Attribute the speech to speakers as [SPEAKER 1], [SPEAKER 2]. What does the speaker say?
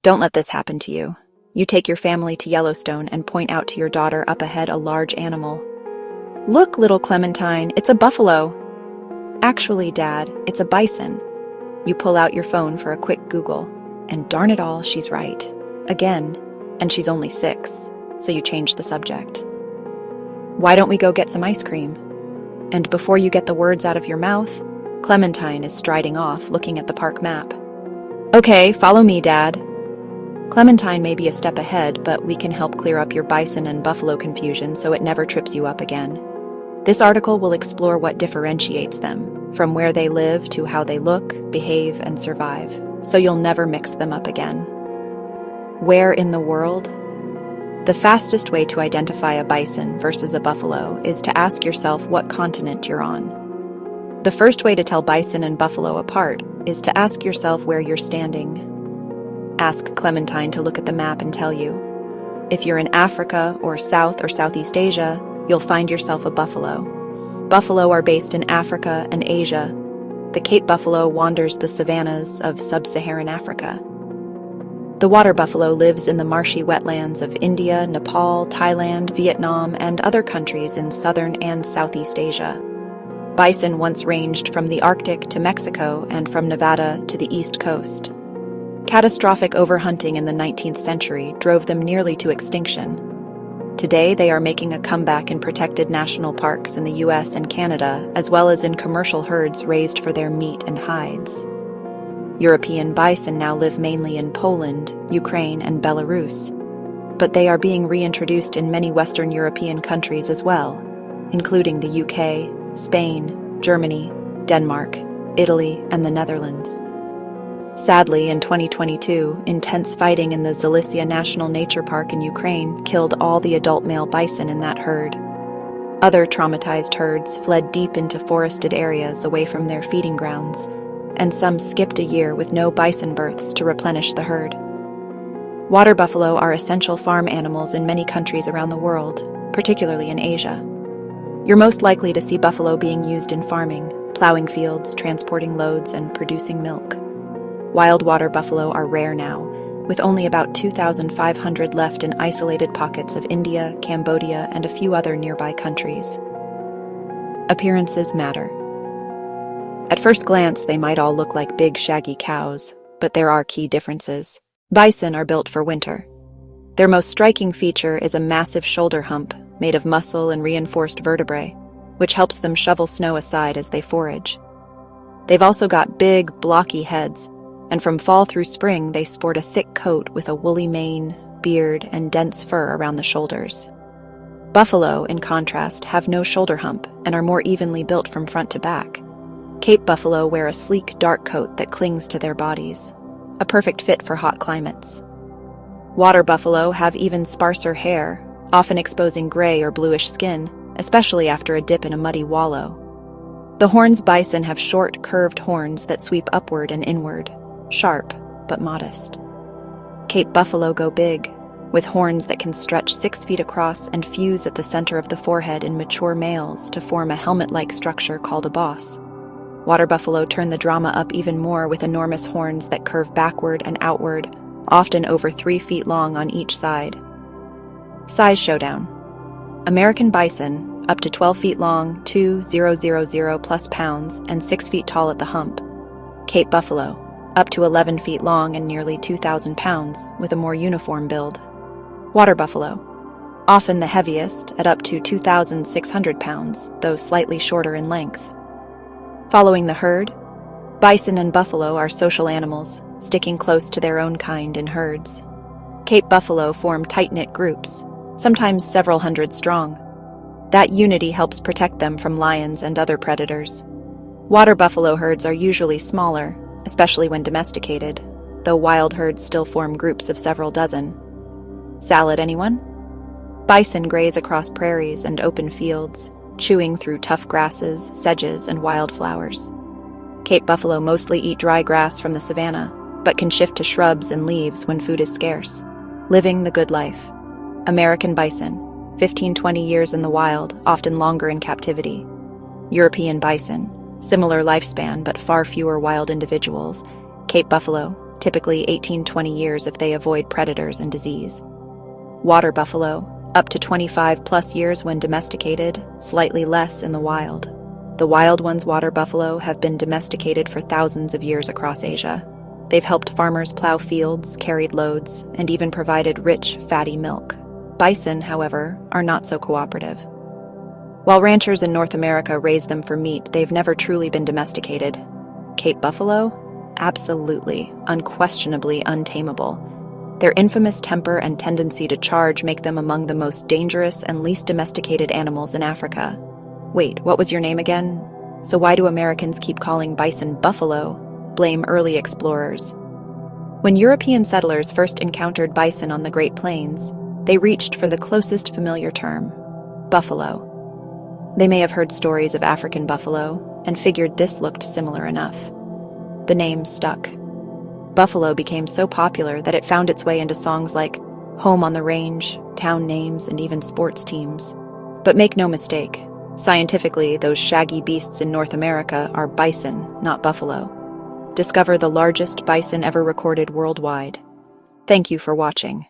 [SPEAKER 1] Don't let this happen to you. You take your family to Yellowstone and point out to your daughter up ahead a large animal. "Look, little Clementine, it's a buffalo." "Actually, Dad, it's a bison." You pull out your phone for a quick Google, and darn it all, she's right. Again, and she's only 6, so you change the subject. "Why don't we go get some ice cream?" And before you get the words out of your mouth, Clementine is striding off, looking at the park map. "Okay, follow me, Dad." Clementine may be a step ahead, but we can help clear up your bison and buffalo confusion so it never trips you up again. This article will explore what differentiates them, from where they live to how they look, behave, and survive, so you'll never mix them up again. Where in the world? The fastest way to identify a bison versus a buffalo is to ask yourself what continent you're on. The first way to tell bison and buffalo apart is to ask yourself where you're standing. Ask Clementine to look at the map and tell you. If you're in Africa or South or Southeast Asia, you'll find yourself a buffalo. Buffalo are based in Africa and Asia. The Cape buffalo wanders the savannas of sub-Saharan Africa. The water buffalo lives in the marshy wetlands of India, Nepal, Thailand, Vietnam, and other countries in southern and Southeast Asia. Bison once ranged from the Arctic to Mexico and from Nevada to the East Coast. Catastrophic overhunting in the 19th century drove them nearly to extinction. Today, they are making a comeback in protected national parks in the US and Canada, as well as in commercial herds raised for their meat and hides. European bison now live mainly in Poland, Ukraine, and Belarus, but they are being reintroduced in many Western European countries as well, including the UK, Spain, Germany, Denmark, Italy, and the Netherlands. Sadly, in 2022, intense fighting in the Zalicia National Nature Park in Ukraine killed all the adult male bison in that herd. Other traumatized herds fled deep into forested areas away from their feeding grounds, and some skipped a year with no bison births to replenish the herd. Water buffalo are essential farm animals in many countries around the world, particularly in Asia. You're most likely to see buffalo being used in farming, plowing fields, transporting loads, and producing milk. Wild water buffalo are rare now, with only about 2,500 left in isolated pockets of India, Cambodia, and a few other nearby countries. Appearances matter. At first glance, they might all look like big, shaggy cows, but there are key differences. Bison are built for winter. Their most striking feature is a massive shoulder hump made of muscle and reinforced vertebrae, which helps them shovel snow aside as they forage. They've also got big, blocky heads, and from fall through spring they sport a thick coat with a woolly mane, beard, and dense fur around the shoulders. Buffalo, in contrast, have no shoulder hump and are more evenly built from front to back. Cape buffalo wear a sleek, dark coat that clings to their bodies, a perfect fit for hot climates. Water buffalo have even sparser hair, often exposing gray or bluish skin, especially after a dip in a muddy wallow. The horns bison have short, curved horns that sweep upward and inward, sharp but modest. Cape buffalo go big, with horns that can stretch 6 feet across and fuse at the center of the forehead in mature males to form a helmet-like structure called a boss. Water buffalo turn the drama up even more with enormous horns that curve backward and outward, often over 3 feet long on each side. Size showdown. American bison, up to 12 feet long, 2,000 plus pounds, and 6 feet tall at the hump. Cape buffalo, up to 11 feet long and nearly 2,000 pounds, with a more uniform build. Water buffalo, often the heaviest, at up to 2,600 pounds, though slightly shorter in length. Following the herd, bison and buffalo are social animals, sticking close to their own kind in herds. Cape buffalo form tight-knit groups, sometimes several hundred strong. That unity helps protect them from lions and other predators. Water buffalo herds are usually smaller, especially when domesticated, though wild herds still form groups of several dozen. Salad, anyone? Bison graze across prairies and open fields, chewing through tough grasses, sedges, and wildflowers. Cape buffalo mostly eat dry grass from the savanna, but can shift to shrubs and leaves when food is scarce. Living the good life. American bison, 15-20 years in the wild, often longer in captivity. European bison, similar lifespan but far fewer wild individuals. Cape buffalo, typically 18-20 years if they avoid predators and disease. Water buffalo, up to 25 plus years when domesticated, slightly less in the wild. The wild ones, water buffalo, have been domesticated for thousands of years across Asia. They've helped farmers plow fields, carried loads, and even provided rich, fatty milk. Bison, however, are not so cooperative. While ranchers in North America raise them for meat, they've never truly been domesticated. Cape buffalo? Absolutely, unquestionably untamable. Their infamous temper and tendency to charge make them among the most dangerous and least domesticated animals in Africa. Wait, what was your name again? So why do Americans keep calling bison buffalo? Blame early explorers. When European settlers first encountered bison on the Great Plains, they reached for the closest familiar term, buffalo. They may have heard stories of African buffalo and figured this looked similar enough. The name stuck. Buffalo became so popular that it found its way into songs like Home on the Range, town names, and even sports teams. But make no mistake, scientifically, those shaggy beasts in North America are bison, not buffalo. Discover the largest bison ever recorded worldwide. Thank you for watching.